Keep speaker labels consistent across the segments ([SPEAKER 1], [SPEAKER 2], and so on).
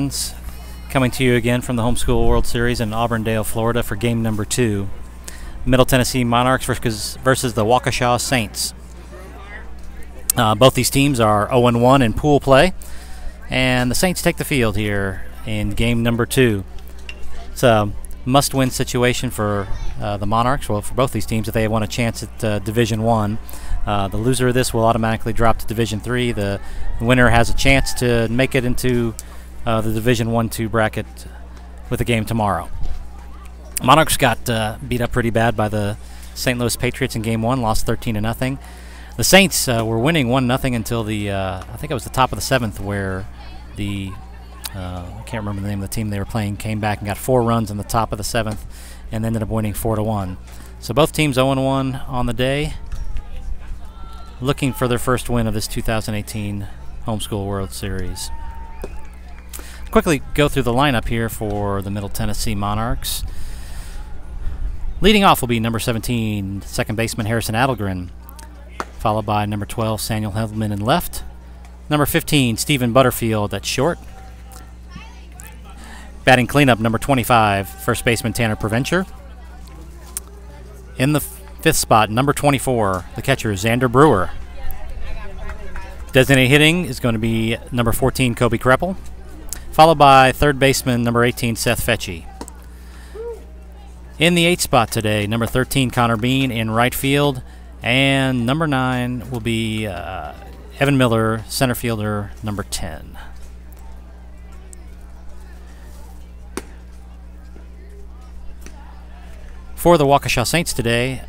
[SPEAKER 1] fans, coming to you again from the Homeschool World Series in Auburndale, Florida for game number 2. Middle Tennessee Monarchs versus the Waukesha Saints. Both these teams are 0-1 in pool play, and the Saints take the field here in game number 2. It's a must-win situation for the Monarchs, well, for both these teams if they want a chance at Division I. The loser of this will automatically drop to Division III. The winner has a chance to make it into the Division I-II bracket with the game tomorrow. Monarchs got beat up pretty bad by the St. Louis Patriots in Game 1, lost 13-0. The Saints were winning 1-0 until the, I think it was the top of the 7th, where the, I can't remember the name of the team they were playing, came back and got 4 runs in the top of the 7th and ended up winning 4-1. So both teams 0-1 on the day, looking for their first win of this 2018 Homeschool World Series. Quickly go through the lineup here for the Middle Tennessee Monarchs. Leading off will be number 17, second baseman Harrison Adelgren, followed by number 12, Samuel Heldman in left. Number 15, Stephen Butterfield at short. Batting cleanup, number 25, first baseman Tanner Preventure. In the 5th spot, number 24, the catcher Xander Brewer. Designated hitting is going to be number 14, Kobe Kreppel, followed by third baseman number 18, Seth Fetchy. In the 8th spot today, number 13, Connor Bean in right field, and number 9 will be Evan Miller, center fielder, number 10. For the Waukesha Saints today,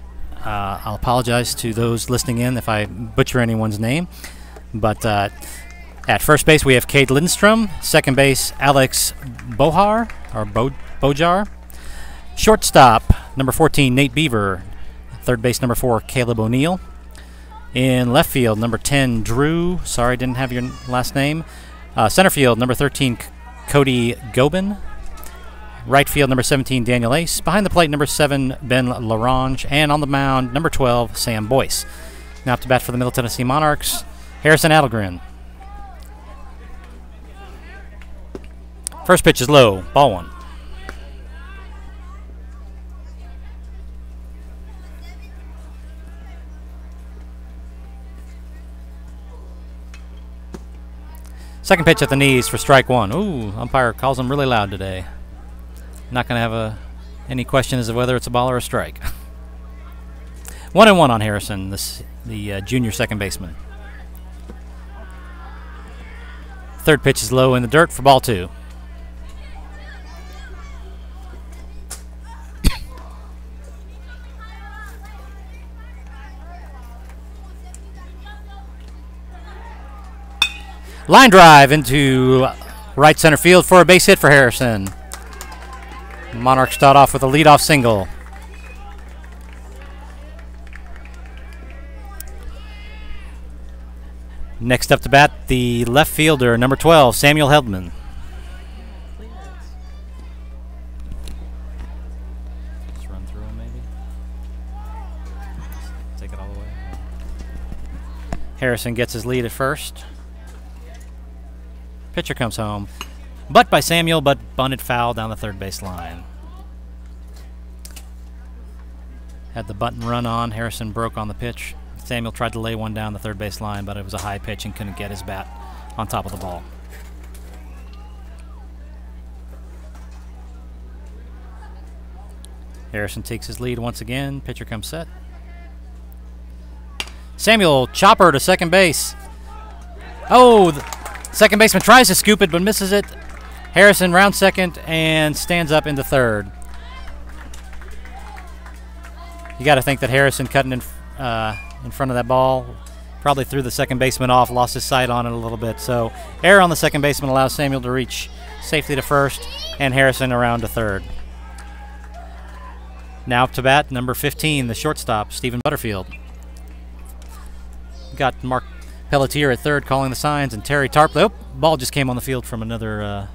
[SPEAKER 1] I'll apologize to those listening in if I butcher anyone's name, but at first base we have Cade Lindstrom, second base Alex Bojar, or Bojar, shortstop number 14 Nate Beaver, third base number 4 Caleb O'Neill, in left field number 10 Drew, sorry didn't have your last name, center field number 13 Cody Gobin, right field number 17 Daniel Ace, behind the plate number 7 Ben Larange, and on the mound number 12 Sam Boyce. Now up to bat for the Middle Tennessee Monarchs, Harrison Adelgren. First pitch is low, ball 1. Second pitch at the knees for strike 1. Ooh, umpire calls him really loud today. Not going to have any question as to whether it's a ball or a strike. 1-1 on Harrison, the junior second baseman. Third pitch is low in the dirt for ball 2. Line drive into right center field for a base hit for Harrison. Monarchs start off with a leadoff single. Next up to bat, the left fielder, number 12, Samuel Heldman. Just run through him, maybe. Take it all the way. Harrison gets his lead at first. Pitcher comes home. Butt by Samuel, but bunted foul down the third base line. Had the bunt and run on. Harrison broke on the pitch. Samuel tried to lay one down the third base line, but it was a high pitch and couldn't get his bat on top of the ball. Harrison takes his lead once again. Pitcher comes set. Samuel, chopper to second base. Oh, the second baseman tries to scoop it but misses it. Harrison rounds second and stands up into third. You got to think that Harrison cutting in front of that ball probably threw the second baseman off, lost his sight on it a little bit. So error on the second baseman allows Samuel to reach safely to first and Harrison around to third. Now up to bat, number 15, the shortstop, Stephen Butterfield. Got Mark Pelletier at third calling the signs, and Terry Tarpley. Oh, ball just came on the field from another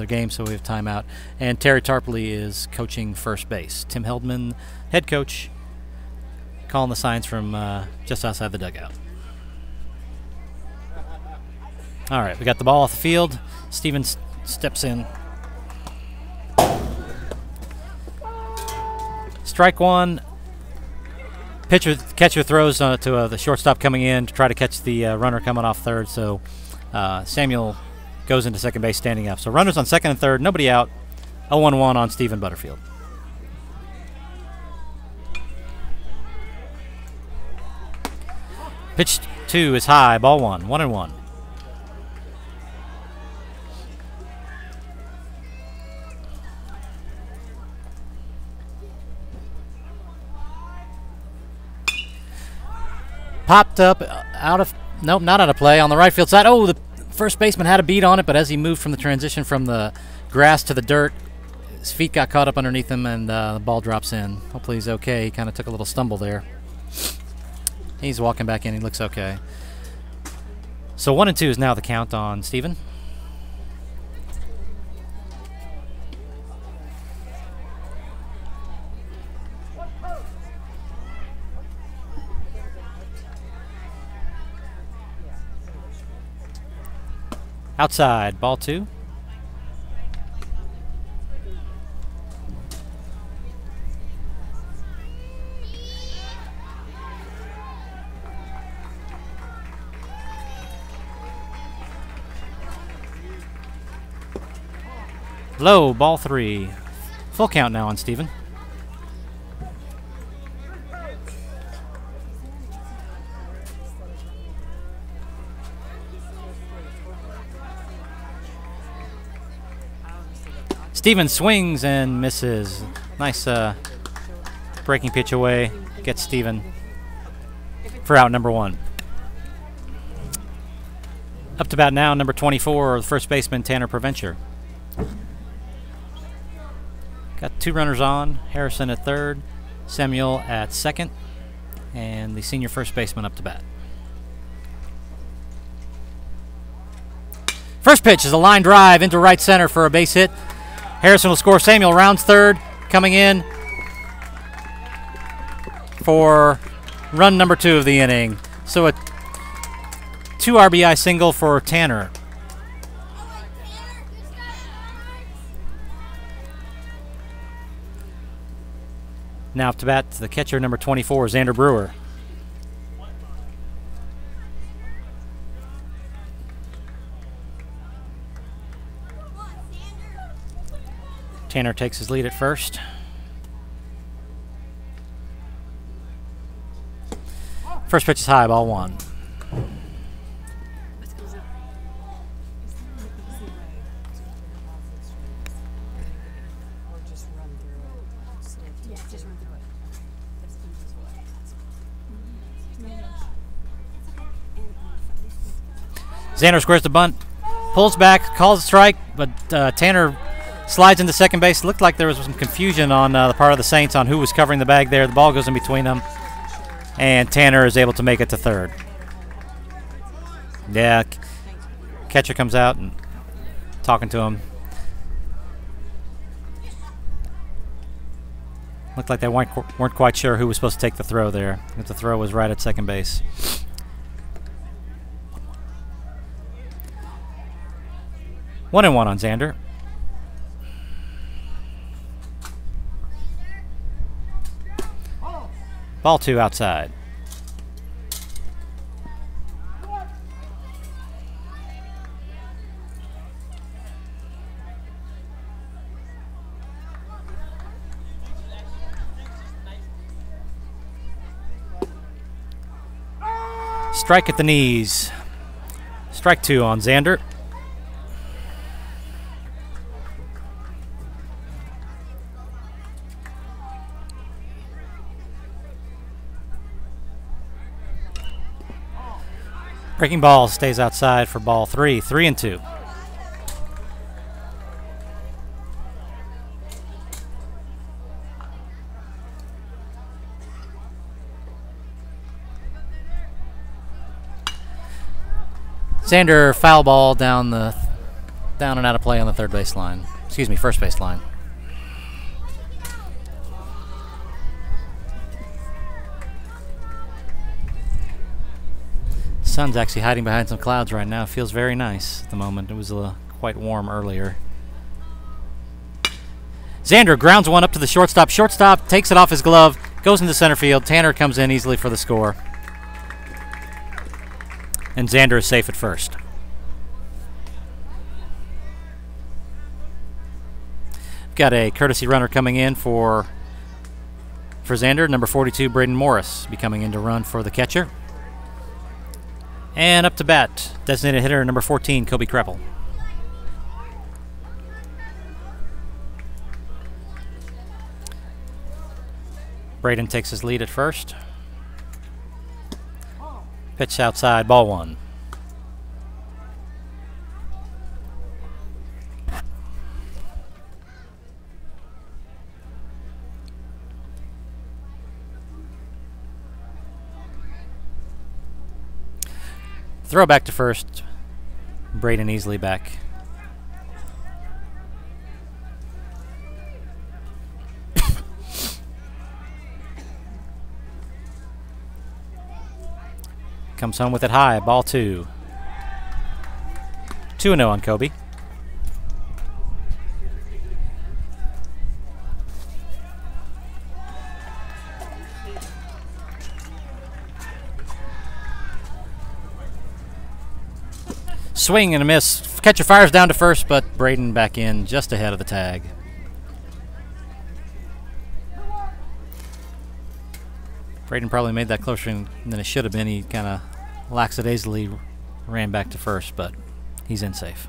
[SPEAKER 1] game, so we have timeout. And Terry Tarpley is coaching first base. Tim Heldman, head coach, calling the signs from just outside the dugout. All right, we got the ball off the field. Stephen steps in. Strike one. Catcher throws to the shortstop coming in to try to catch the runner coming off third. So Samuel goes into second base standing up. So runners on second and third, nobody out. 0-1 on Stephen Butterfield. Pitch 2 is high, ball 1, 1-1. Popped up out of, nope, not out of play on the right field side. Oh, the first baseman had a beat on it, but as he moved from the transition from the grass to the dirt, his feet got caught up underneath him, and the ball drops in. Hopefully he's okay. He kind of took a little stumble there. He's walking back in. He looks okay. So 1-2 is now the count on Stephen. Outside, ball 2. Low, ball 3. Full count now on Stephen. Stephen swings and misses. Nice breaking pitch away. Gets Stephen for out number 1. Up to bat now, number 24, the first baseman, Tanner Provencher. Got 2 runners on. Harrison at third, Samuel at second, and the senior first baseman up to bat. First pitch is a line drive into right center for a base hit. Harrison will score. Samuel rounds third, coming in for run number 2 of the inning. So a 2 RBI single for Tanner. Now up to bat, the catcher, number 24, Xander Brewer. Tanner takes his lead at first. First pitch is high, ball 1. Xander squares the bunt, pulls back, calls a strike, but Tanner slides into second base. Looked like there was some confusion on the part of the Saints on who was covering the bag there. The ball goes in between them, and Tanner is able to make it to third. Yeah, catcher comes out and talking to him. Looked like they weren't quite sure who was supposed to take the throw there. But the throw was right at second base. 1-1 on Xander. Ball 2 outside. Strike at the knees. Strike 2 on Xander. Breaking ball stays outside for ball 3. 3-2. Xander foul ball down and out of play on the third base line. Excuse me, first base line. Sun's actually hiding behind some clouds right now. Feels very nice at the moment. It was quite warm earlier. Xander grounds one up to the shortstop. Shortstop takes it off his glove, goes into center field. Tanner comes in easily for the score. And Xander is safe at first. Got a courtesy runner coming in for Xander. Number 42, Braden Morris, be coming in to run for the catcher. And up to bat, designated hitter number 14, Kobe Kreppel. Braden takes his lead at first. Pitch outside, ball one. Throw back to first. Braden easily back. Comes home with it high, ball two. 2-0 on Kobe. Swing and a miss. Catcher fires down to first, but Braden back in just ahead of the tag. Braden probably made that closer than it should have been. He kind of lackadaisically ran back to first, but he's in safe.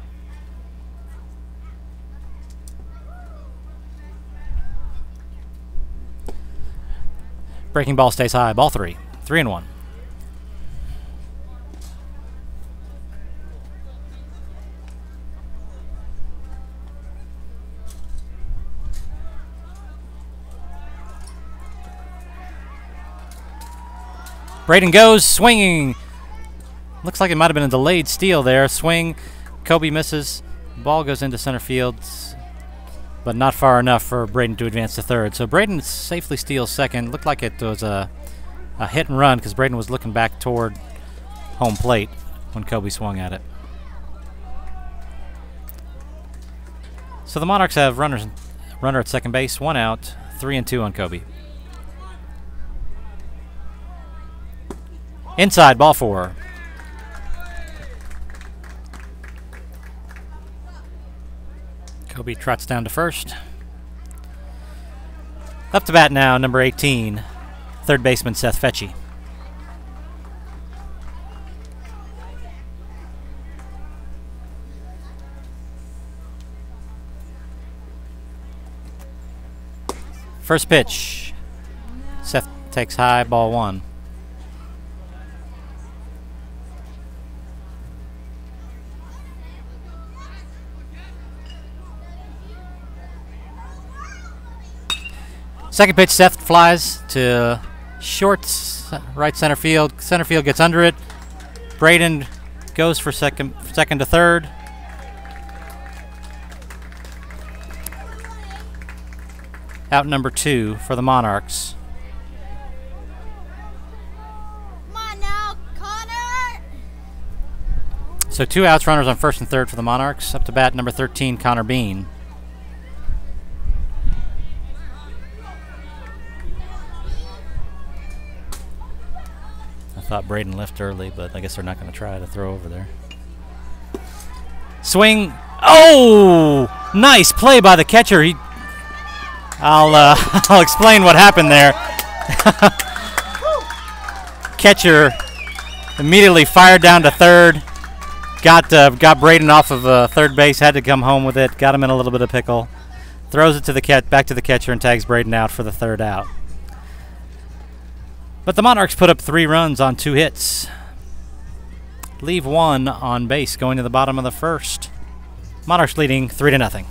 [SPEAKER 1] Breaking ball stays high. Ball three. 3-1. Braden goes, swinging. Looks like it might have been a delayed steal there. Swing, Kobe misses. Ball goes into center field, but not far enough for Braden to advance to third. So Braden safely steals second. Looked like it was a hit and run because Braden was looking back toward home plate when Kobe swung at it. So the Monarchs have runner at second base, 1 out, 3-2 on Kobe. Inside, ball four. Kobe trots down to first. Up to bat now, number 18, third baseman Seth Fetchy. First pitch. Seth takes high, ball one. Second pitch, Seth flies to short, right center field. Center field gets under it. Braden goes for second to third. Out number 2 for the Monarchs.
[SPEAKER 2] Come on now, Connor!
[SPEAKER 1] So 2 outs, runners on first and third for the Monarchs. Up to bat, number 13, Connor Bean. I thought Braden left early, but I guess they're not going to try to throw over there. Swing. Oh! Nice play by the catcher. I'll explain what happened there. Catcher immediately fired down to third. Got Braden off of third base. Had to come home with it. Got him in a little bit of pickle. Throws it to back to the catcher and tags Braden out for the third out. But the Monarchs put up 3 runs on 2 hits. Leave 1 on base going to the bottom of the first. Monarchs leading 3-0.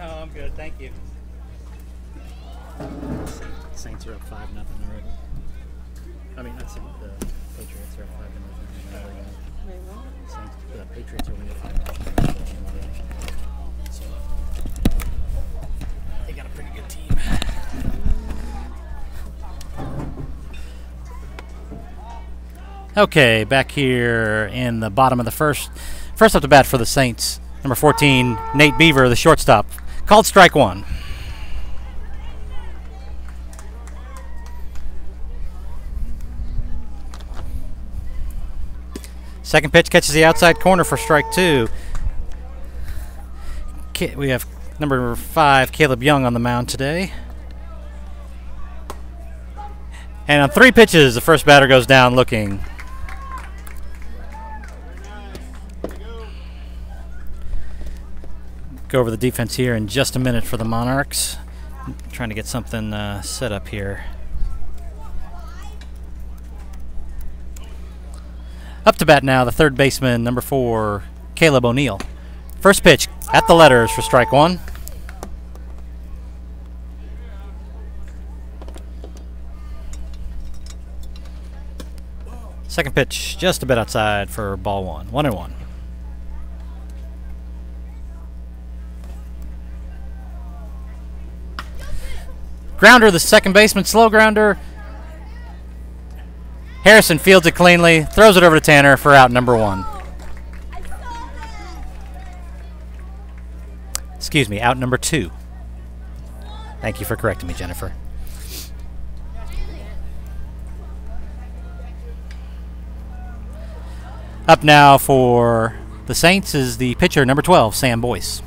[SPEAKER 1] No, I'm good. Thank you. Saints are up 5-0 already. I mean, that's the Patriots are up 5-0 already. Saints, the Patriots are winning 5-0 already. So they got a pretty good team. Okay, back here in the bottom of the first. First up to bat for the Saints, number 14, Nate Beaver, the shortstop. Called strike one. Second pitch catches the outside corner for strike two. We have number 5, Caleb Young, on the mound today. And on 3 pitches, the first batter goes down looking. Go over the defense here in just a minute for the Monarchs. I'm trying to get something set up here. Up to bat now, the third baseman, number 4, Caleb O'Neill. First pitch at the letters for strike one. Second pitch just a bit outside for ball one. 1-1. Grounder, the second baseman, slow grounder. Harrison fields it cleanly, throws it over to Tanner for out number 1. Excuse me, out number 2. Thank you for correcting me, Jennifer. Up now for the Saints is the pitcher, number 12, Sam Boyce.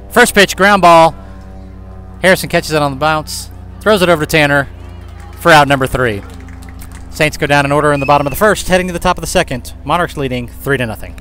[SPEAKER 1] First pitch, ground ball. Harrison catches it on the bounce, throws it over to Tanner for out number 3. Saints go down in order in the bottom of the first, heading to the top of the second. Monarchs leading 3-0.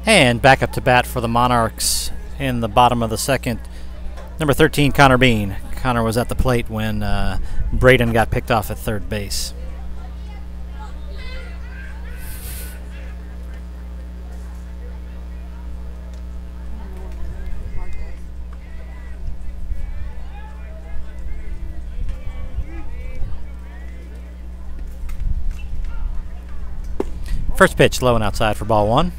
[SPEAKER 1] And back up to bat for the Monarchs in the bottom of the second, number 13, Connor Bean. Connor was at the plate when Braden got picked off at third base. First pitch low and outside for ball 1.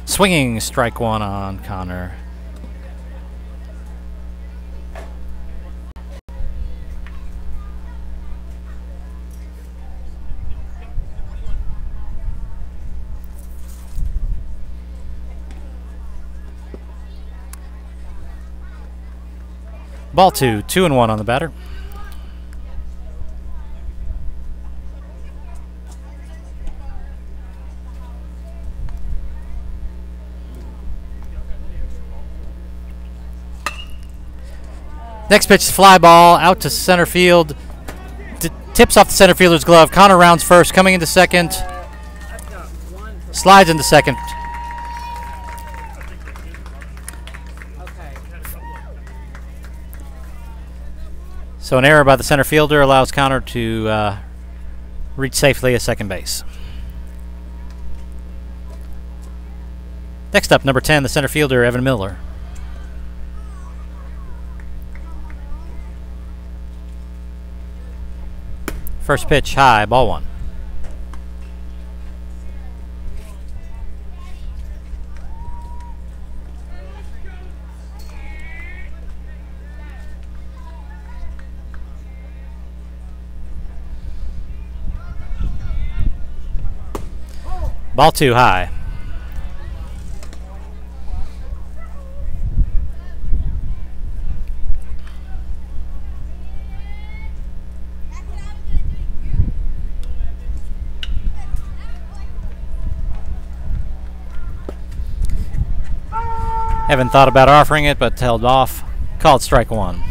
[SPEAKER 1] Swinging strike 1 on Connor. Ball 2, 2-1 on the batter. Next pitch is fly ball out to center field. Tips off the center fielder's glove. Connor rounds first, coming into second. Slides into second. So an error by the center fielder allows Connor to reach safely at second base. Next up, number 10, the center fielder, Evan Miller. First pitch, high, ball 1. Ball 2, high. Evan thought about offering it, but held off. Called strike 1.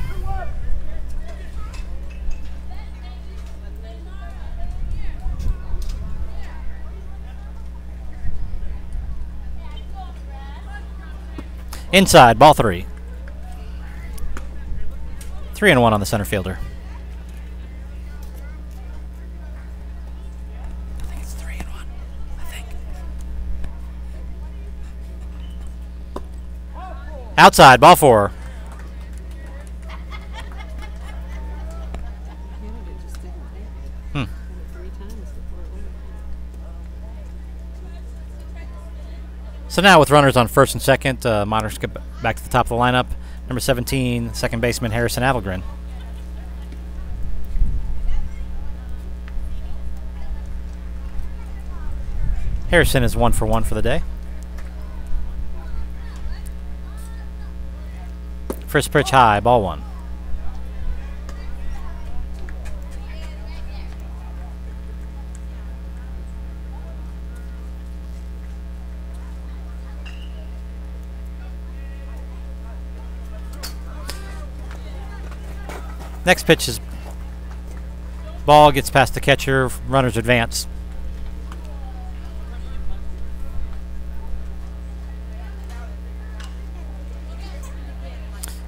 [SPEAKER 1] Inside, ball 3. 3-1 on the center fielder. I think it's 3-1. I think. Outside, ball 4. So now with runners on first and second, Monarchs get back to the top of the lineup. Number 17, second baseman Harrison Adelgren. Harrison is 1 for 1 for the day. First pitch high, ball 1. Next pitch is ball, gets past the catcher, runners advance.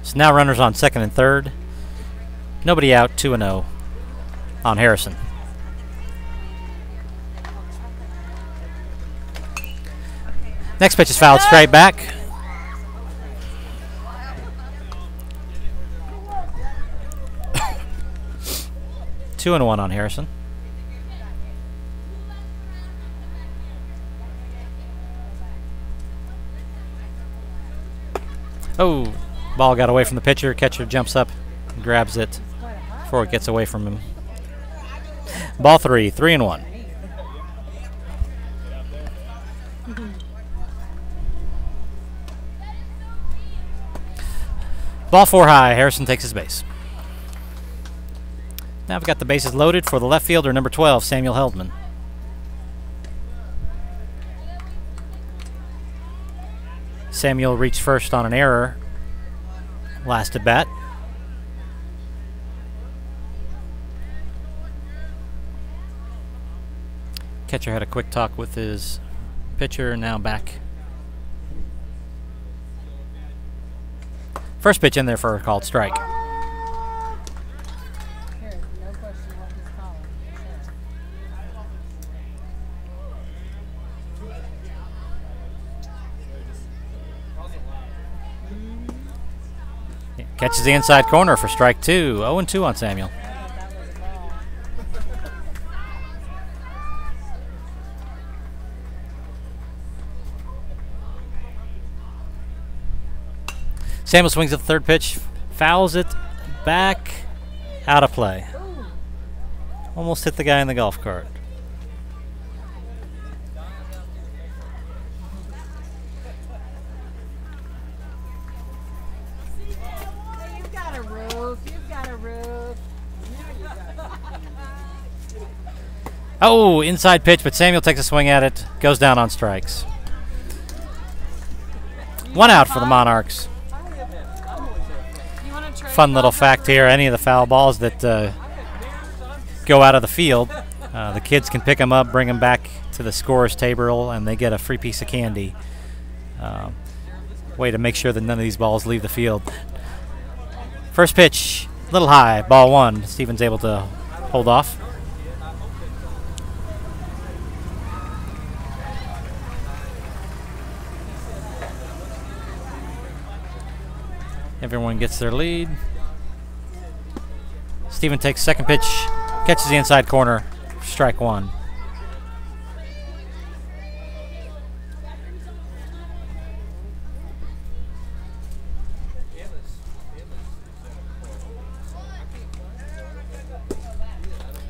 [SPEAKER 1] So now runners on second and third. Nobody out, 2-0 on Harrison. Next pitch is fouled straight back. Two and 1 on Harrison. Oh, ball got away from the pitcher. Catcher jumps up and grabs it before it gets away from him. Ball 3, 3-1. Ball 4 high. Harrison takes his base. Now we've got the bases loaded for the left fielder, number 12, Samuel Heldman. Samuel reached first on an error last at bat. Catcher had a quick talk with his pitcher, now back. First pitch in there for a called strike. Catches the inside corner for strike 2. 0-2 on Samuel. Samuel swings at the third pitch, fouls it back, out of play. Almost hit the guy in the golf cart. Oh, inside pitch, but Samuel takes a swing at it. Goes down on strikes. 1 out for the Monarchs. Fun little fact here, any of the foul balls that go out of the field, the kids can pick them up, bring them back to the scorer's table, and they get a free piece of candy. Way to make sure that none of these balls leave the field. First pitch, a little high, ball 1. Steven's able to hold off. Everyone gets their lead. Steven takes second pitch, catches the inside corner, strike 1.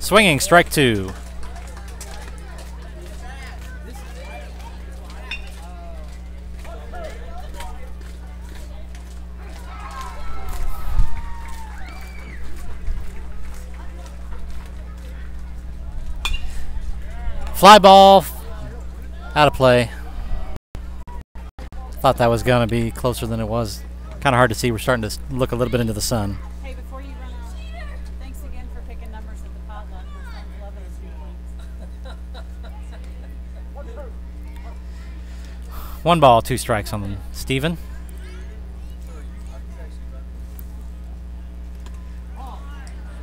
[SPEAKER 1] Swinging, strike 2. Fly ball, out of play. Thought that was going to be closer than it was. Kind of hard to see. We're starting to look a little bit into the sun.
[SPEAKER 3] Hey, before you run out, thanks again for picking numbers at the potluck. My son's loving his new things.
[SPEAKER 1] 1 ball, 2 strikes on Steven.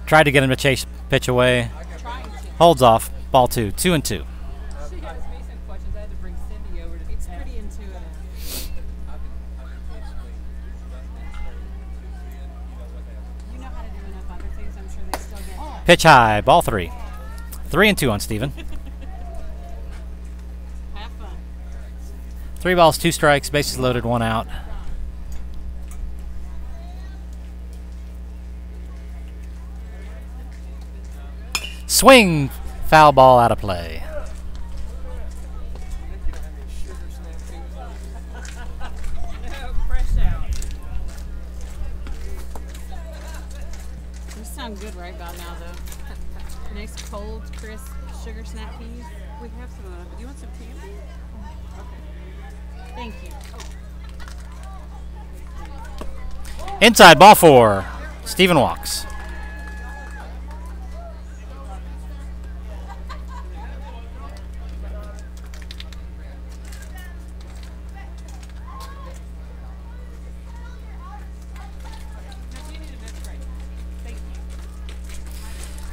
[SPEAKER 1] Tried to get him to chase pitch away. Holds off. Ball 2. 2 and 2.
[SPEAKER 3] She asked me some questions. I had to bring Cindy over to. It's pretty intuitive. You know how to do enough other things. I'm sure they still get.
[SPEAKER 1] Pitch high. Ball 3. 3 and 2 on Steven.
[SPEAKER 3] Have fun.
[SPEAKER 1] 3 balls, 2 strikes. Bases loaded. 1 out. Swing. Foul ball, out of play.
[SPEAKER 3] Fresh out. These sound good right about now, though. Nice cold, crisp sugar snap peas. We have some of them. Do you want some candy? Okay. Thank you.
[SPEAKER 1] Inside, ball 4. Steven walks.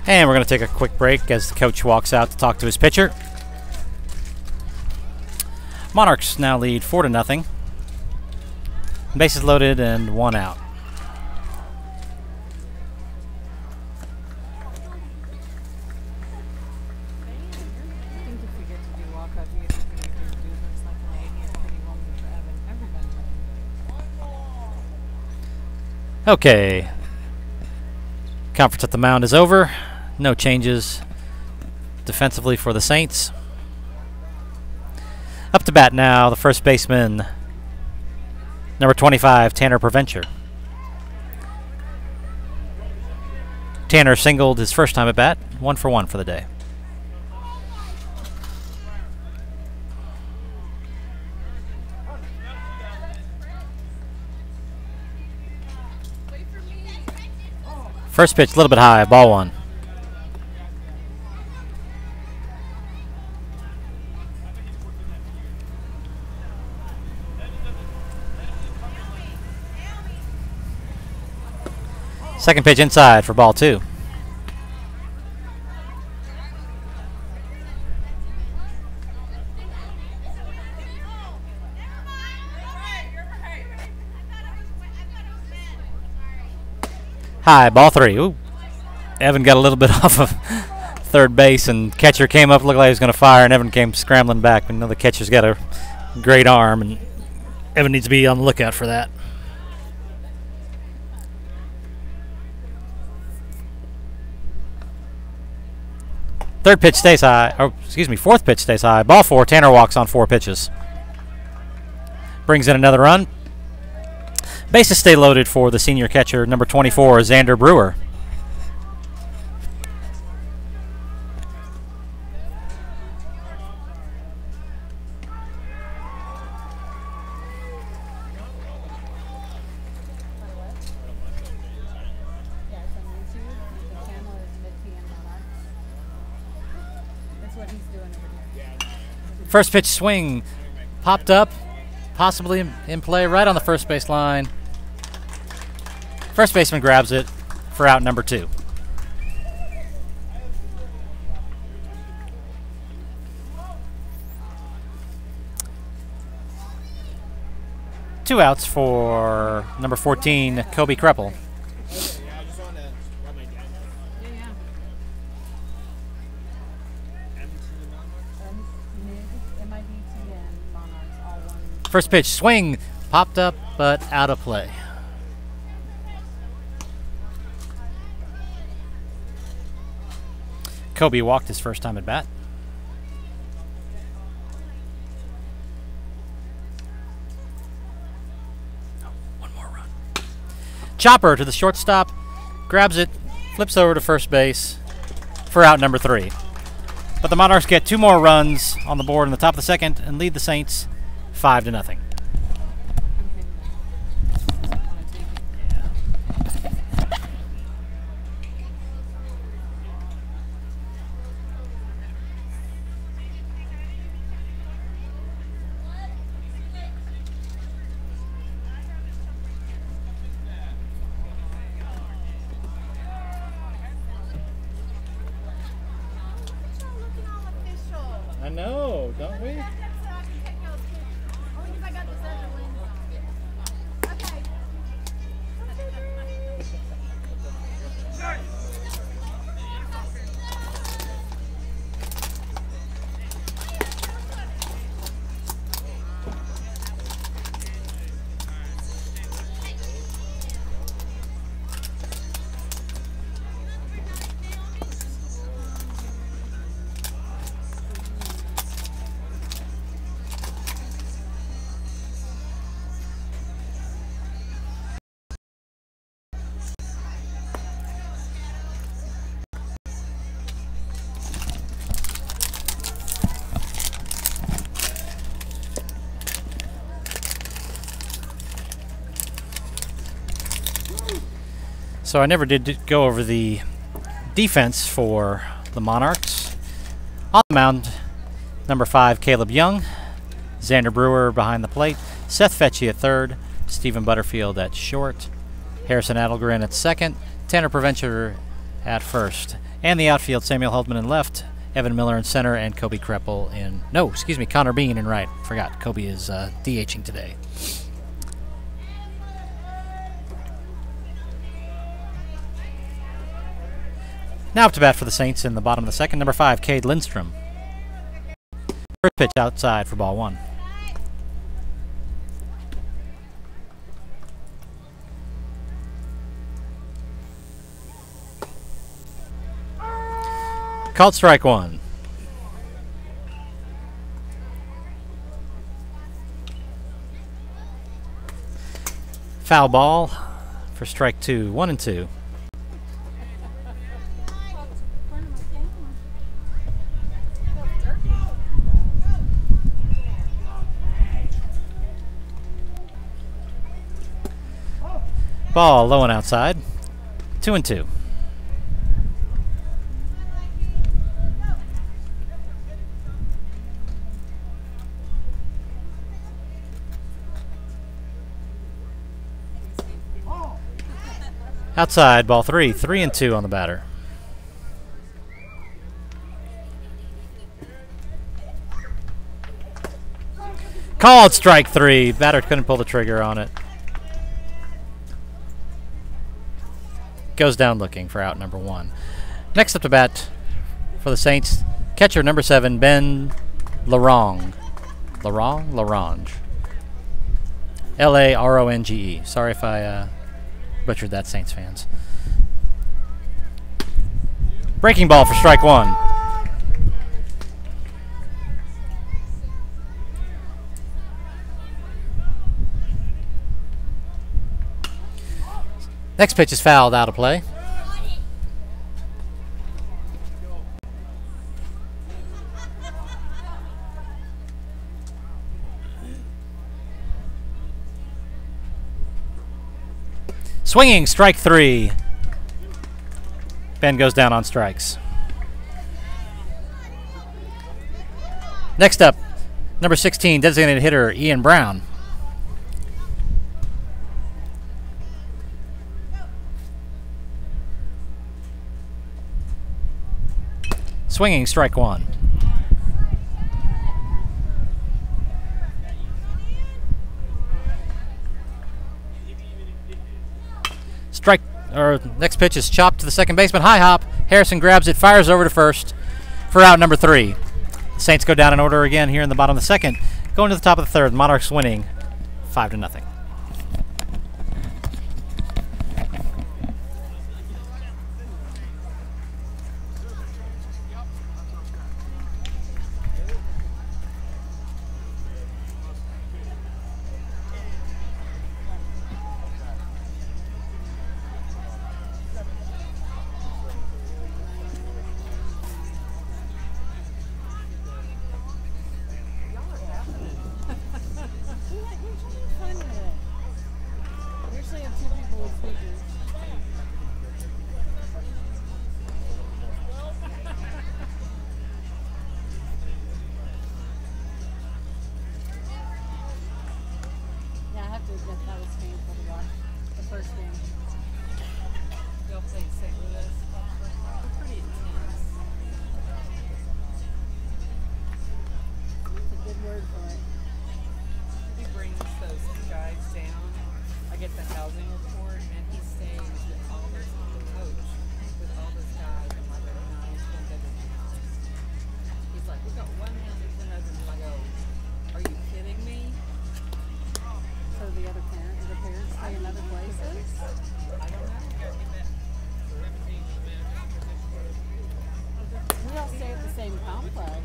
[SPEAKER 1] And we're going to take a quick break as the coach walks out to talk to his pitcher. Monarchs now lead 4-0. Bases loaded and 1 out. Okay. Conference at the mound is over. No changes defensively for the Saints. Up to bat now, the first baseman, number 25, Tanner Preventure. Tanner singled his first time at bat, 1 for 1 for the day. First pitch, a little bit high, ball 1. Second pitch inside for ball 2. High, ball 3. Ooh. Evan got a little bit off of third base, and catcher came up, looked like he was going to fire, and Evan came scrambling back. We know the catcher's got a great arm, and Evan needs to be on the lookout for that. Third pitch stays high. Or, excuse me, fourth pitch stays high. Ball 4. Tanner walks on 4 pitches. Brings in another run. Bases stay loaded for the senior catcher, number 24, Xander Brewer. First pitch swing, popped up, possibly in play right on the first base line. First baseman grabs it for out number 2. Two outs for number 14, Kobe Kreppel. First pitch swing, popped up, but out of play. Kobe walked his first time at bat. One more run. Chopper to the shortstop, grabs it, flips over to first base for out number 3. But the Monarchs get 2 more runs on the board in the top of the second and lead the Saints 5-0. I know, don't we? So I never did go over the defense for the Monarchs. On the mound, number 5, Caleb Young. Xander Brewer behind the plate. Seth Fetchie at third. Stephen Butterfield at short. Harrison Adelgren at second. Tanner Preventure at first. And the outfield, Samuel Heldman in left. Evan Miller in center. And Kobe Kreppel in... No, excuse me, Connor Bean in right. Forgot, Kobe is DHing today. Now up to bat for the Saints in the bottom of the second, number 5, Cade Lindstrom. First pitch outside for ball 1. Called strike 1. Foul ball for strike 2, 1-2. Ball low and outside. 2-2. Outside, ball 3. 3-2 on the batter. Called strike 3. Batter couldn't pull the trigger on it. Goes down looking for out number 1. Next up to bat for the Saints, catcher number 7, Ben Laronge. Laronge. L-A-R-O-N-G-E. Sorry if I butchered that, Saints fans. Breaking ball for strike 1. Next pitch is fouled out of play. Swinging, strike 3. Ben goes down on strikes. Next up, Number 16, designated hitter Ian Brown. Swinging, strike one. Next pitch is chopped to the second baseman. High hop. Harrison grabs it, fires over to first for out number 3. The Saints go down in order again here in the bottom of the second. Going to the top of the third. Monarchs winning 5-0.
[SPEAKER 3] That was painful to watch. The first game. Y'all played St. Louis. They're pretty intense. It's a good word for it. He brings those guys down. I get the housing report, and he stays with all those, the coach, with all those guys. I'm like, every night, one bedroom house. He's like, we got one house and 10 husbands. And I go, are you kidding me? So the other parents, stay in other places? I don't know. We all stay at the same complex.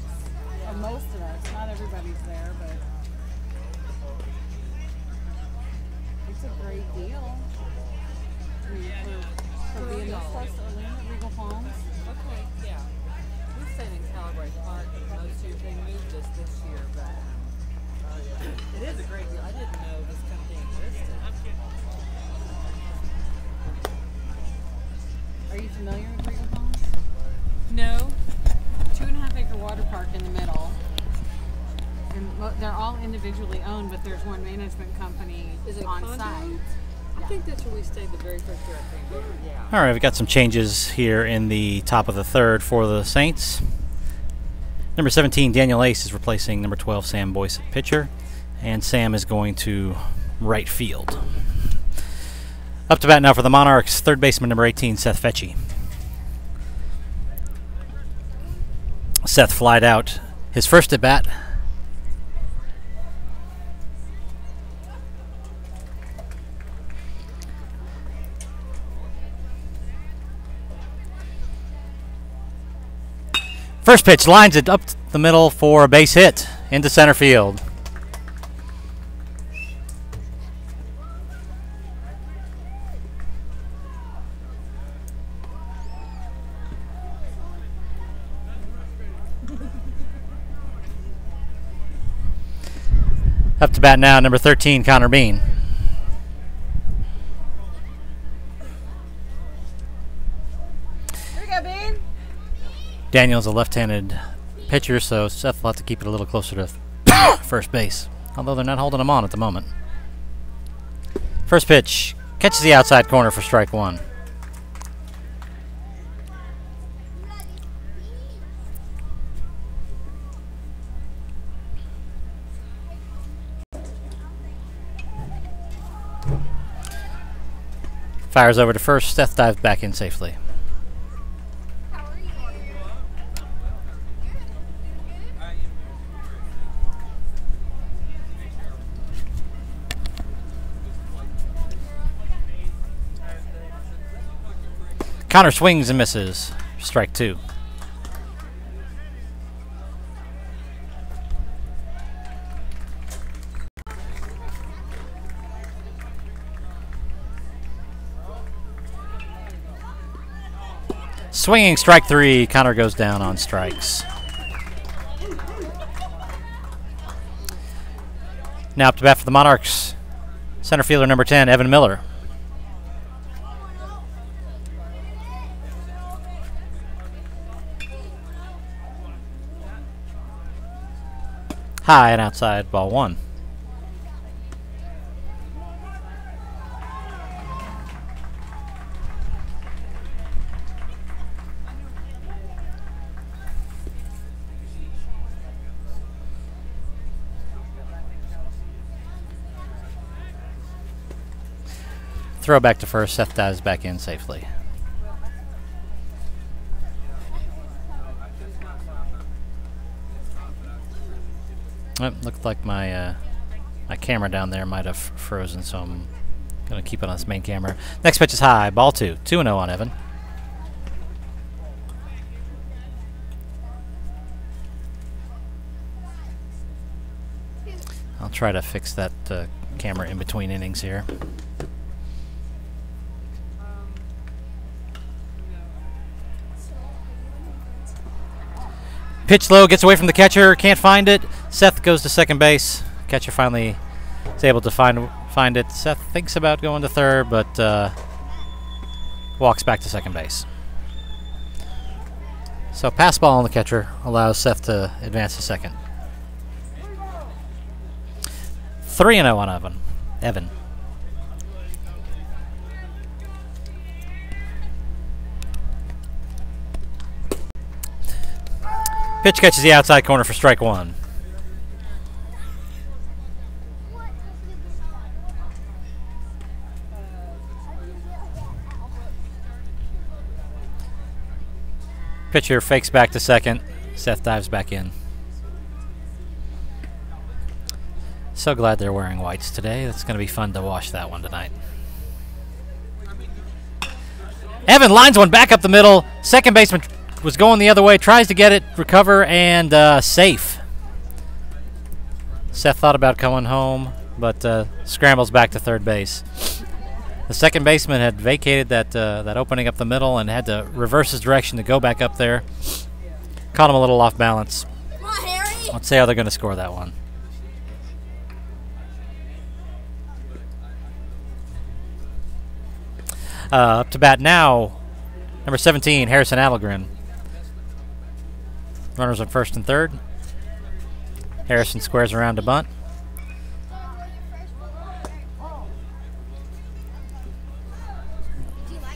[SPEAKER 3] Yeah. Most of us. Not everybody's there, but it's a great deal. I mean, for being this close to Orlando, Regal Palms. Okay, yeah. We stayed in Calabrese Park. Most years they moved us this year, but it is a great deal. I didn't know this company existed. Are you familiar with Regal Palms? No. 2.5-acre water park in the middle. And they're all individually owned, but there's one management company on site. I think that's where we stayed the very first year I came here. Yeah.
[SPEAKER 1] All right, we've got some changes here in the top of the third for the Saints. Number 17, Daniel Ace, is replacing number 12, Sam Boyce at pitcher. And Sam is going to right field. Up to bat now for the Monarchs, third baseman number 18, Seth Fetchy. Seth flied out his first at bat. First pitch lines it up the middle for a base hit into center field. Up to bat now, number 13, Connor Bean.
[SPEAKER 3] Here we go, Bean.
[SPEAKER 1] Daniel's a left-handed pitcher, so Seth will have to keep it a little closer to first base, although they're not holding him on at the moment. First pitch catches the outside corner for strike one. Fires over to first. Seth dives back in safely. Connor swings and misses. Strike two. Swinging, strike three. Connor goes down on strikes. Now up to bat for the Monarchs, center fielder number 10, Evan Miller. High and outside, ball 1. Throw back to first. Seth dives back in safely. Oh, looked like my my camera down there might have frozen, so I'm gonna keep it on this main camera. Next pitch is high, ball 2. 2-0 on Evan. I'll try to fix that camera in between innings here. Pitch low, gets away from the catcher, can't find it. Seth goes to second base. Catcher finally is able to find it. Seth thinks about going to third, but walks back to second base. So pass ball on the catcher allows Seth to advance to second. 3-0 on Evan. Pitch catches the outside corner for strike 1. Pitcher fakes back to second. Seth dives back in. So glad they're wearing whites today. It's going to be fun to wash that one tonight. Evan lines one back up the middle. Second baseman was going the other way, tries to get it, recover, and safe. Seth thought about coming home, but scrambles back to third base. The second baseman had vacated that opening up the middle and had to reverse his direction to go back up there. Caught him a little off balance.
[SPEAKER 2] Come on, Harry.
[SPEAKER 1] Let's see how they're going to score that one. Up to bat now, number 17, Harrison Adelgren. Runners on first and third. Harrison squares around to bunt.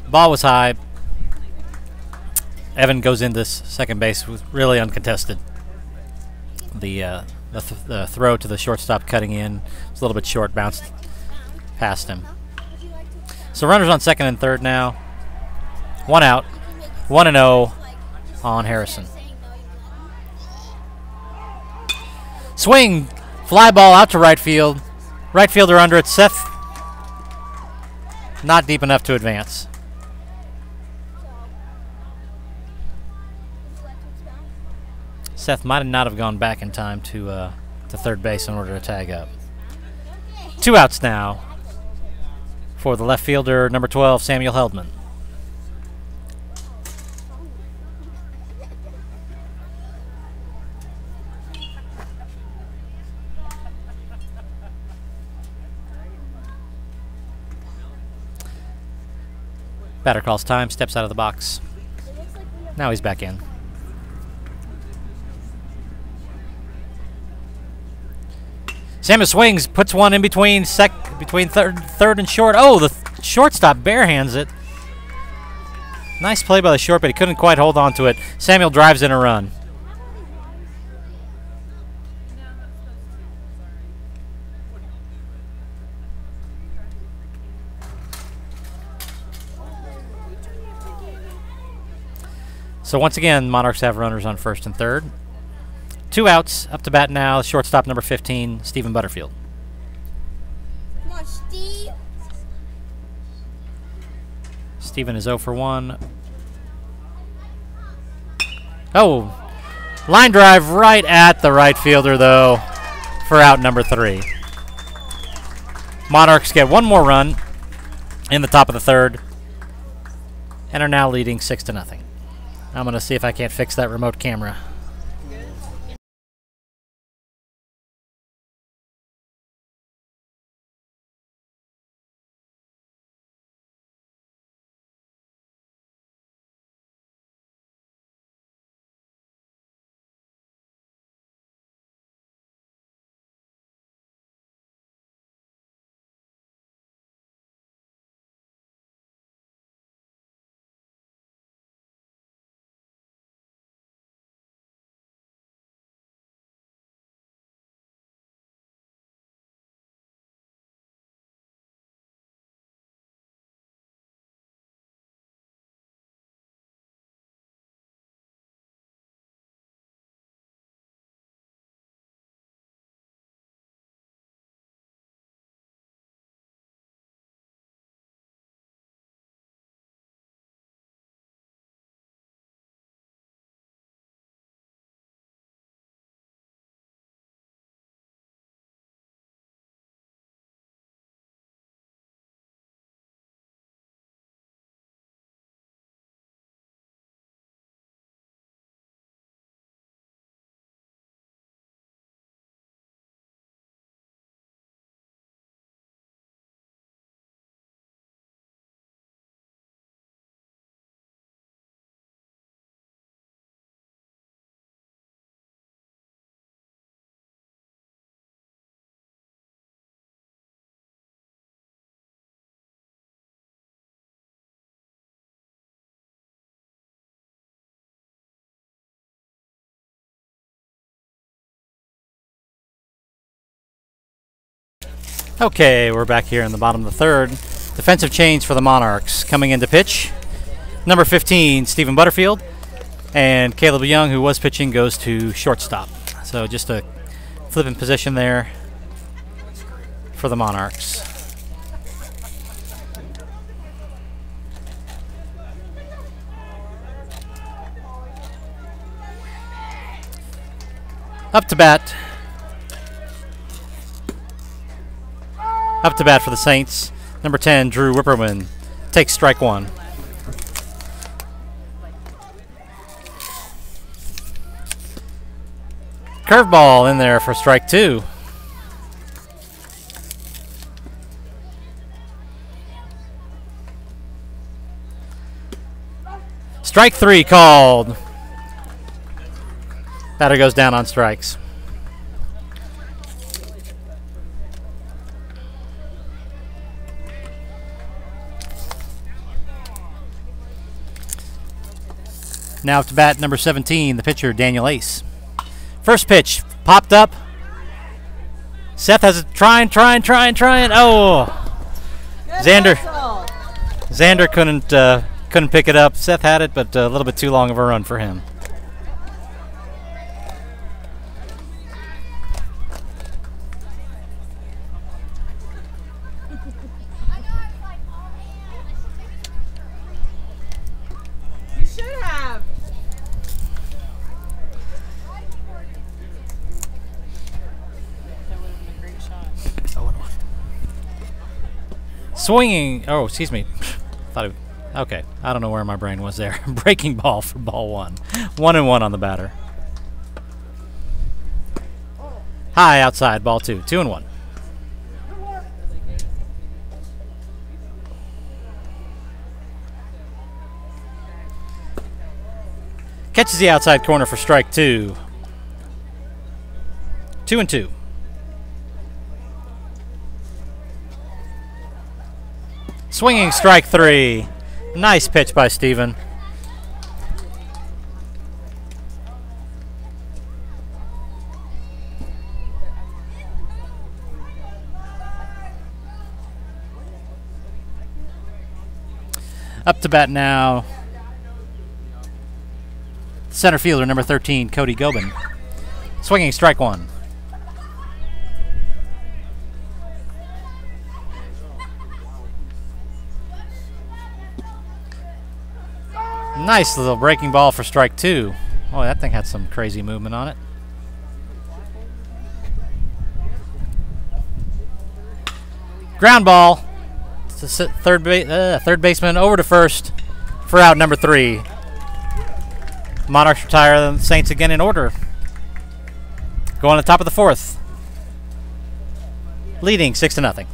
[SPEAKER 1] Ball was high. Evan goes into second base with really uncontested. The throw to the shortstop cutting in was a little bit short, bounced past him. So runners on second and third now. 1 out. 1-0 on Harrison. Swing, fly ball out to right field. Right fielder under it. Seth not deep enough to advance. Seth might not have gone back in time to third base in order to tag up. 2 outs now for the left fielder, number 12, Samuel Heldman. Batter calls time, steps out of the box. Now he's back in. Samuel swings, puts one in between third and short. Oh, the shortstop barehands it. Nice play by the short, but he couldn't quite hold on to it. Samuel drives in a run. So once again, Monarchs have runners on first and third. 2 outs, up to bat now, shortstop number 15, Stephen Butterfield.
[SPEAKER 2] Come on, Steve.
[SPEAKER 1] Stephen is 0 for 1. Oh, line drive right at the right fielder, though, for out number 3. Monarchs get one more run in the top of the third and are now leading 6-0. I'm going to see if I can't fix that remote camera. Okay, we're back here in the bottom of the third. Defensive change for the Monarchs. Coming into pitch, number 15, Stephen Butterfield. And Caleb Young, who was pitching, goes to shortstop. So just a flipping position there for the Monarchs. Up to bat. Up to bat for the Saints. Number 10, Drew Whipperman, takes strike one. Curveball in there for strike two. Strike three called. Batter goes down on strikes. Now up to bat, number 17, the pitcher, Daniel Ace. First pitch, popped up. Seth has it, trying. Oh! Xander couldn't pick it up. Seth had it, but a little bit too long of a run for him.
[SPEAKER 3] You should have. That would have been a great shot.
[SPEAKER 1] Swinging. Oh, excuse me. Okay, I don't know where my brain was there. Breaking ball for ball one. 1-1 on the batter. High outside, ball two. 2-1. Catches the outside corner for strike two. 2-2. Swinging strike three. Nice pitch by Steven. Up to bat now, center fielder number 13, Cody Gobin. Swinging strike one. Nice little breaking ball for strike two. Oh, that thing had some crazy movement on it. Ground ball. Third baseman over to first for out number 3. Monarchs retire the Saints again in order. Go on the top of the fourth. Leading 6-0.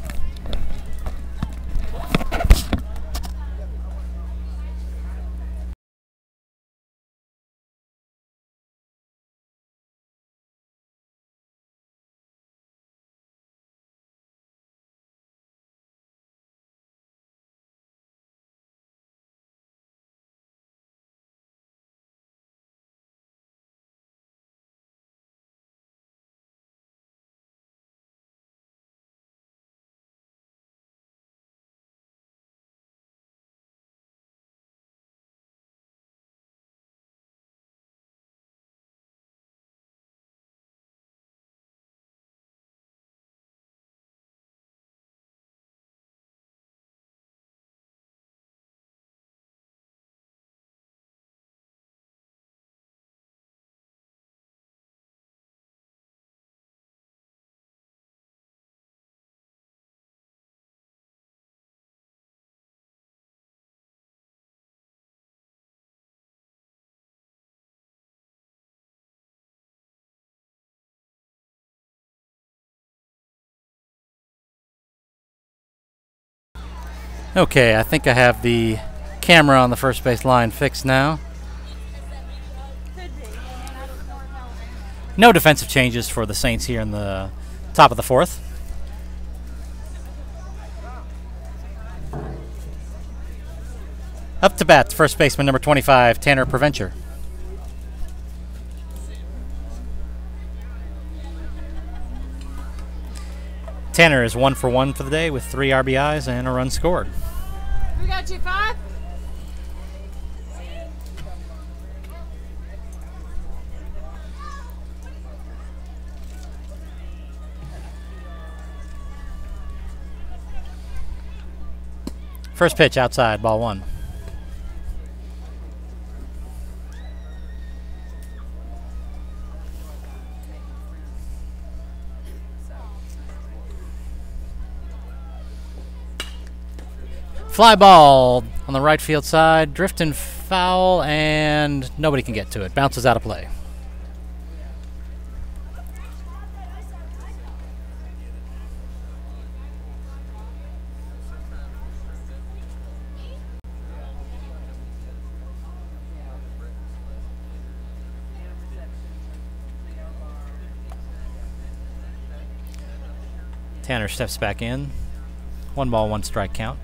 [SPEAKER 1] Okay, I think I have the camera on the first base line fixed now. No defensive changes for the Saints here in the top of the fourth. Up to bat, first baseman number 25, Tanner Preventure. Tanner is 1 for 1 for the day with 3 RBIs and a run scored.
[SPEAKER 3] We got you 5.
[SPEAKER 1] First pitch outside, ball 1. Fly ball on the right field side, drifting foul, and nobody can get to it. Bounces out of play. Tanner steps back in. 1 ball, 1 strike count.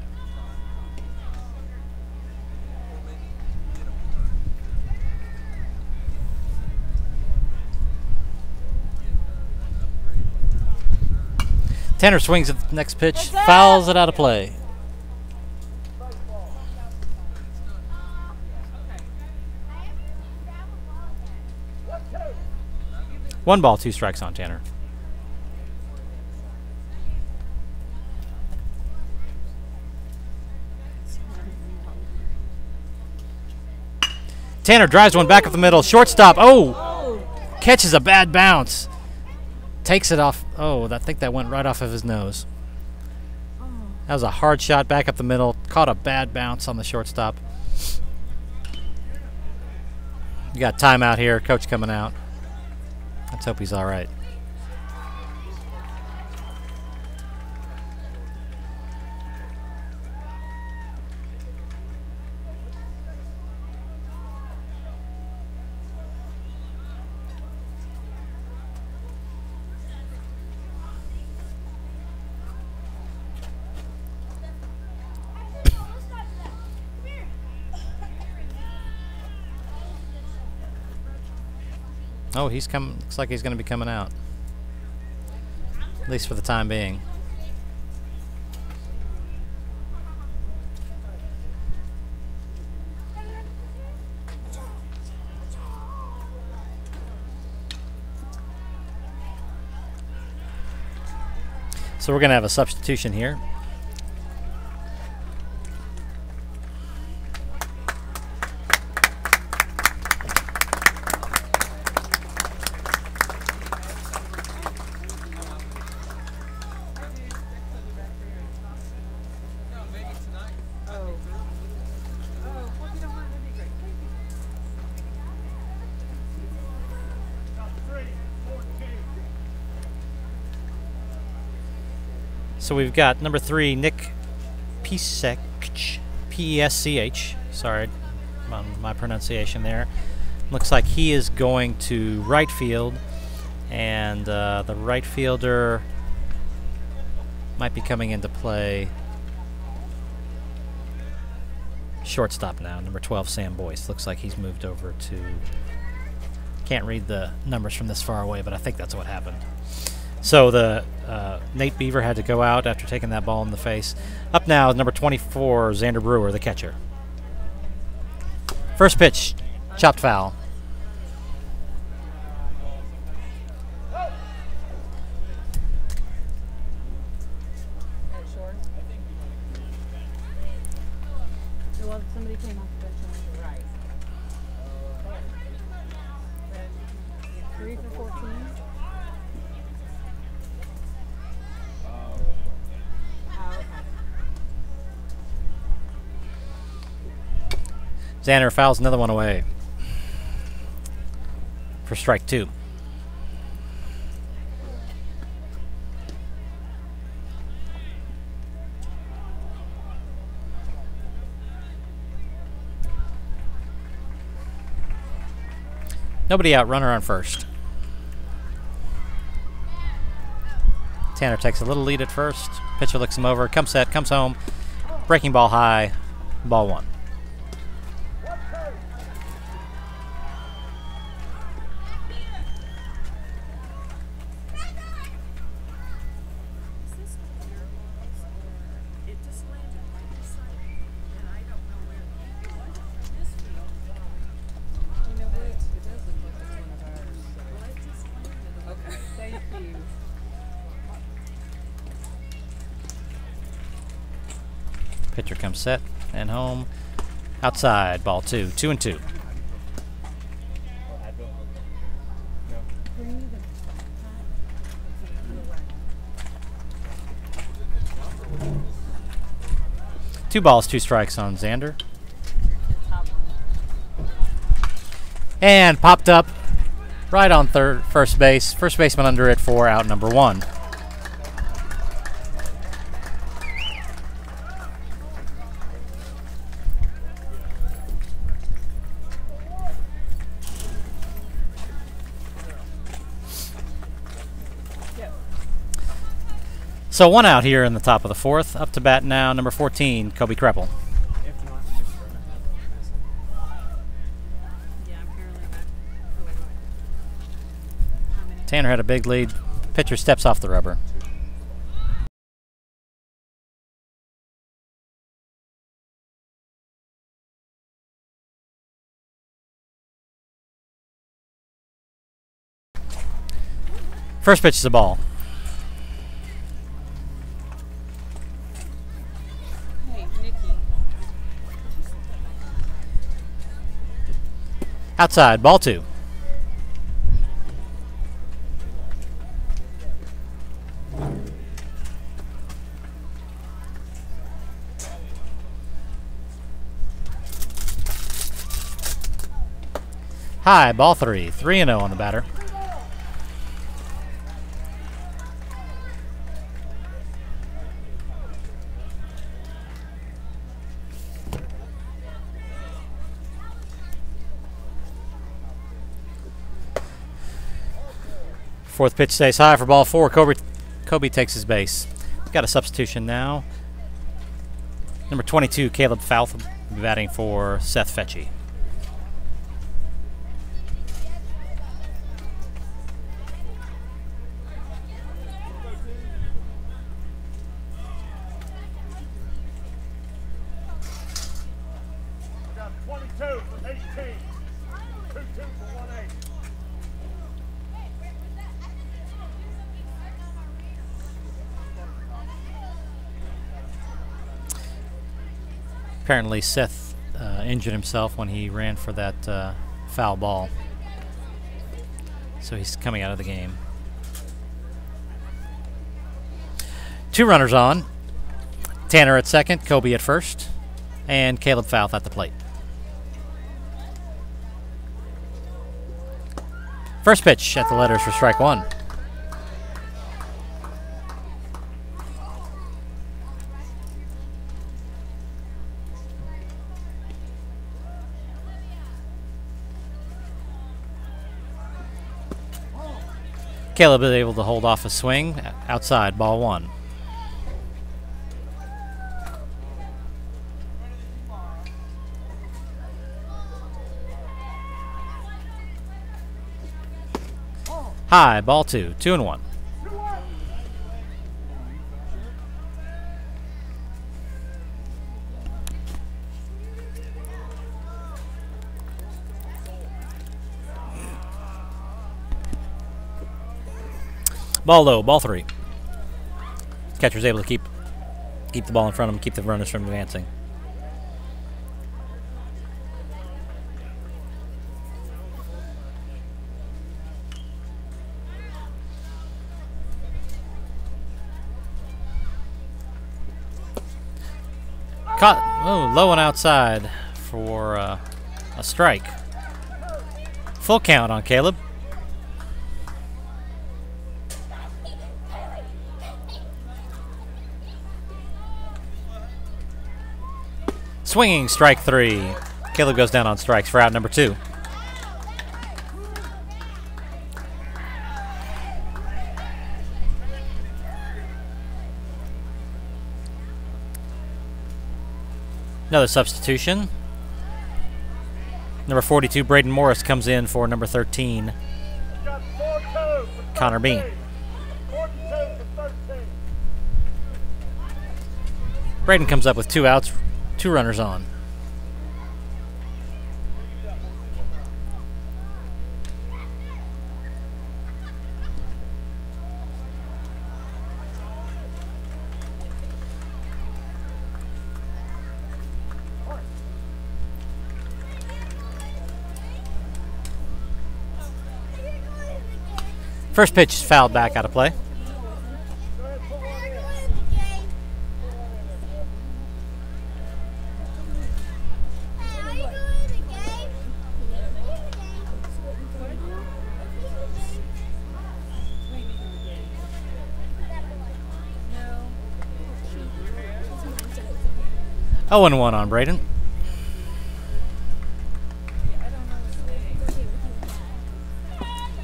[SPEAKER 1] Tanner swings at the next pitch, fouls it out of play. One ball, 2 strikes on Tanner. Tanner drives one back up the middle. Shortstop. Oh! Catches a bad bounce. Takes it off. Oh, I think that went right off of his nose. That was a hard shot back up the middle. Caught a bad bounce on the shortstop. You got timeout here. Coach coming out. Let's hope he's all right. Oh, he's come. Looks like he's going to be coming out. At least for the time being. So we're going to have a substitution here. So we've got number 3, Nick Pesch, P-E-S-C-H. Sorry on my pronunciation there. Looks like he is going to right field, and the right fielder might be coming into play. Shortstop now, number 12, Sam Boyce. Looks like he's moved over to... Can't read the numbers from this far away, but I think that's what happened. So the Nate Beaver had to go out after taking that ball in the face. Up now is number 24, Xander Brewer, the catcher. First pitch, chopped foul.
[SPEAKER 3] Somebody came off the bench on the right. 3 for 14.
[SPEAKER 1] Xander fouls another one away for strike 2. Nobody out, runner on first. Tanner takes a little lead at first. Pitcher looks him over, comes set, comes home. Breaking ball high, ball 1.
[SPEAKER 2] Is this
[SPEAKER 1] Pitcher comes set and home. Outside, ball 2, 2-2. Two balls, 2 strikes on Xander. And popped up right on first base. First baseman under it for out number 1. So 1 out here in the top of the 4th. Up to bat now, number 14, Kobe Kreppel. Tanner had a big lead. Pitcher steps off the rubber. First pitch is a ball. Outside, ball 2. High, ball 3. 3-0 on the batter. Fourth pitch stays high for ball 4. Kobe takes his base. Got a substitution now. Number 22, Caleb Fouth, batting for Seth Fetchy. Apparently Seth injured himself when he ran for that foul ball. So he's coming out of the game. 2 runners on. Tanner at second, Kobe at first, and Caleb Fouth at the plate. First pitch at the letters for strike 1. Caleb is able to hold off a swing. Outside, ball 1. High, ball 2. 2-1. Ball low, ball 3. Catcher's able to keep the ball in front of him, keep the runners from advancing. Caught, low and outside for a strike. Full count on Caleb. Swinging, strike 3. Caleb goes down on strikes for out number 2. Another substitution. Number 42, Braden Morris, comes in for number 13, Connor Bean. Braden comes up with 2 outs, 2 runners on. First pitch is fouled back out of play.
[SPEAKER 2] No.
[SPEAKER 1] 0-1 on Braden.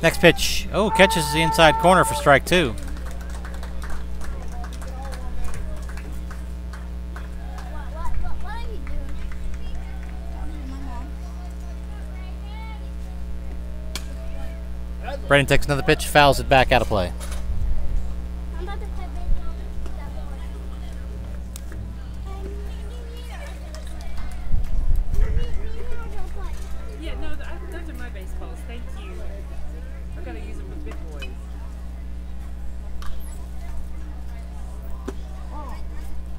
[SPEAKER 1] Next pitch. Oh, catches the inside corner for strike 2.
[SPEAKER 2] What are you doing? My mom.
[SPEAKER 1] Braden takes another pitch, fouls it back out of play.
[SPEAKER 2] I'm about to play baseball.
[SPEAKER 3] Yeah, no, those are my baseballs. Thank you. I've got to use them with big boys.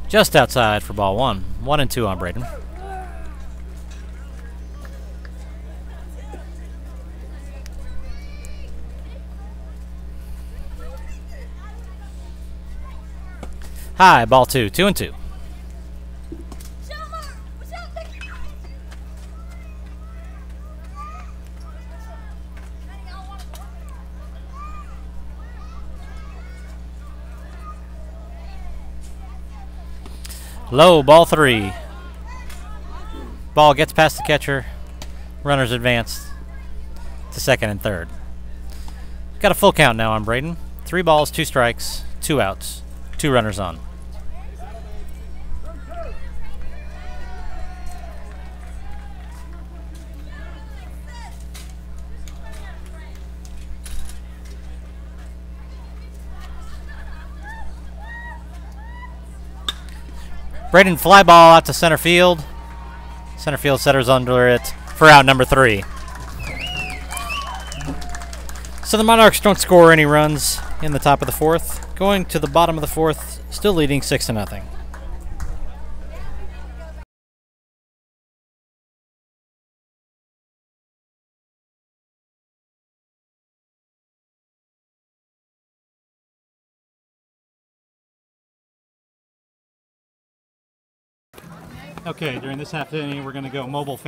[SPEAKER 1] Just outside for ball 1. 1-2 on Braden. High, ball 2. 2-2. Low, ball 3. Ball gets past the catcher. Runners advance to second and third. Got a full count now on Braden. 3 balls, 2 strikes, 2 outs, 2 runners on. Braden fly ball out to center field. Center field setter's under it for out number 3. So the Monarchs don't score any runs in the top of the 4th. Going to the bottom of the 4th, still leading 6-0. Okay, during this half inning, we're going to go mobile.